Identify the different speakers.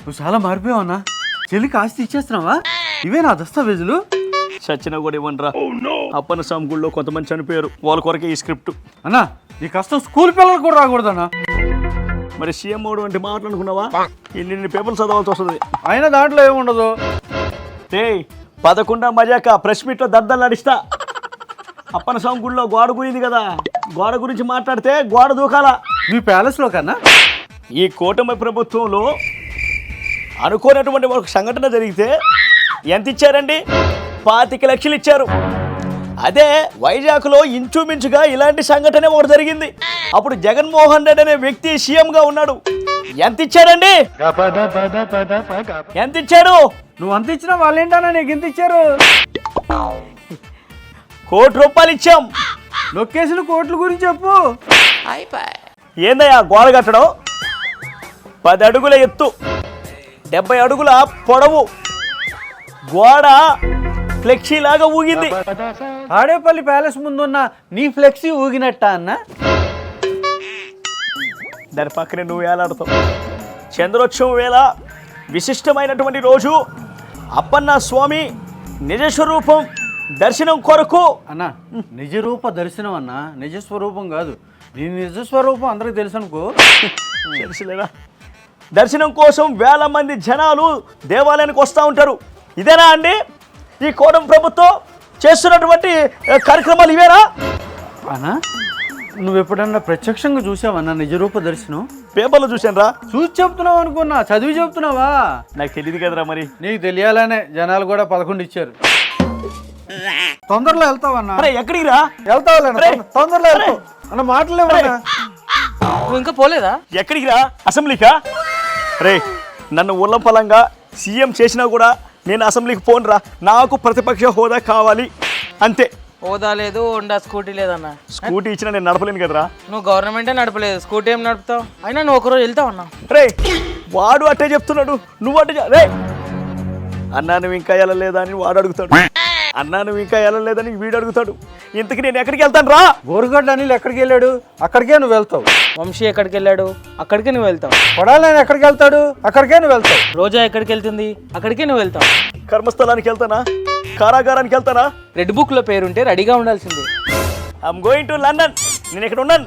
Speaker 1: నువ్వు చాలా మారిపోయావన్నా. చెల్లికి ఆస్తి ఇచ్చేస్తున్నావా? ఇవే నా దస్తావేజులు.
Speaker 2: చచ్చినా కూడా ఇవ్వనరా. అప్పన్న స్వామి గుళ్ళో కొంతమంది చనిపోయారు, వాళ్ళ కొరకే ఈ స్క్రిప్ట్.
Speaker 1: అన్నా నీ కష్టం స్కూల్ పిల్లలు కూడా రాకూడదన్నా.
Speaker 2: మరి సీఎం అవడం అంటే మాట్లాడుకున్నావా? ఇన్ని పేపర్లు చదవాల్సి వస్తుంది.
Speaker 1: అయినా దాంట్లో ఏముండదు.
Speaker 2: రే 11 మజాక ప్రెస్ మీట్లో దద్దలు నడిస్తా. అప్పన్న స్వామి గుళ్ళో గోడ గురింది కదా, గోడ గురించి మాట్లాడితే గోడ దూకాల.
Speaker 1: మీ ప్యాలెస్లో కన్నా
Speaker 2: ఈ కూటమి ప్రభుత్వంలో అనుకోనటువంటి ఒక సంఘటన జరిగితే ఎంత ఇచ్చారండి? 25 లక్షలు ఇచ్చారు. అదే వైజాగ్లో ఇంచుమించుగా ఇలాంటి సంఘటన ఒకటి జరిగింది. అప్పుడు జగన్మోహన్ రెడ్డి అనే వ్యక్తి సీఎంగా ఉన్నాడు. ఎంత ఇచ్చారండి? ఎంత ఇచ్చారు?
Speaker 1: నువ్వు అంత ఇచ్చినా వాళ్ళేంటన్నా నీకు ఇంత ఇచ్చారు?
Speaker 2: ₹1 కోటి ఇచ్చాం.
Speaker 1: లొకేషన్ కోట్ల గురించి చెప్పు.
Speaker 2: ఏందయ్యా గోడ కట్టడం? 10 అడుగుల ఎత్తు, 70 అడుగుల పొడవు గోడ ఫ్లెక్సీ లాగా ఊగింది.
Speaker 1: తాడేపల్లి ప్యాలెస్ ముందున్న నీ ఫ్లెక్సీ ఊగినట్ట అన్న?
Speaker 2: దాని పక్కనే నువ్వు వేలాడుతావు. చంద్రోత్సవం వేళ విశిష్టమైనటువంటి రోజు అప్పన్న స్వామి నిజస్వరూపం దర్శనం కొరకు
Speaker 1: అన్న. నిజరూప దర్శనం అన్న, నిజస్వరూపం కాదు. నీ నిజస్వరూపం అందరికి తెలుసు అనుకో.
Speaker 2: తెలుసులేదా? దర్శనం కోసం వేల మంది జనాలు దేవాలయానికి వస్తూ ఉంటారు. ఇదేనా అండి ఈ కూటమి ప్రభుత్వం చేస్తున్నటువంటి కార్యక్రమాలు? ఇవేనా
Speaker 1: అన్నా? నువ్వు ఎప్పుడన్నా ప్రత్యక్షంగా చూసావన్నా నిజరూప దర్శనం?
Speaker 2: పేపర్లో చూశాను రా.
Speaker 1: చూసి చెప్తున్నావు అనుకున్నా, చదివి చెప్తున్నావా?
Speaker 2: నాకు తెలియదు కదరా. మరి
Speaker 1: నీకు తెలియాలనే జనాలు కూడా 11 ఇచ్చారు. తొందరలో వెళ్తావన్నా?
Speaker 2: అరే ఎక్కడికి రా?
Speaker 1: వెళ్తావులే, తొందరలో వెళ్తావు అన్న. మాటలేవన్నా?
Speaker 3: నువ్వు ఇంకా పోలేదా?
Speaker 2: ఎక్కడికి రా? అసెంబ్లీకా? రే నన్ను ఉల్లంపలంగా సీఎం చేసినా కూడా నేను అసెంబ్లీకి పోను రా. నాకు ప్రతిపక్ష హోదా కావాలి అంతే.
Speaker 3: హోదా లేదు, హోండా స్కూటీ లేదన్న.
Speaker 2: స్కూటీ ఇచ్చినా నేను నడపలేను కదరా.
Speaker 3: నువ్వు గవర్నమెంటే నడపలేదు, స్కూటీ ఏం నడుపుతావు? అయినా నువ్వు ఒకరోజు వెళ్తావు అన్న.
Speaker 2: రే వాడు అట్టే చెప్తున్నాడు, నువ్వు అట్టే రే. అన్నా నువ్వు ఇంకా వెళ్ళలేదా అని వాడు అడుగుతాడు, అన్నా నువ్వు ఇంకా వెళ్ళలేదని వీడు అడుగుతాడు. ఇంతకు నేను ఎక్కడికి వెళ్తాను రా?
Speaker 1: బోరుగడ్డ అనిల్ ఎక్కడికి వెళ్ళాడు? అక్కడికే నువ్వు వెళ్తావు.
Speaker 3: వంశీ ఎక్కడికి వెళ్ళాడు? అక్కడికే నువ్వు వెళ్తావు.
Speaker 1: కొడాలని ఎక్కడికి వెళ్తాడు? అక్కడికే నువ్వు వెళ్తావు.
Speaker 3: రోజా ఎక్కడికి వెళ్తుంది? అక్కడికే నువ్వు వెళ్తావు.
Speaker 2: కర్మస్థలానికి వెళ్తానా? కారాగారానికి వెళ్తానా?
Speaker 3: రెడ్ బుక్ లో పేరుంటే రెడీగా ఉండాల్సిందే.
Speaker 2: I'm going to London. నేను ఇక్కడ ఉన్నాను.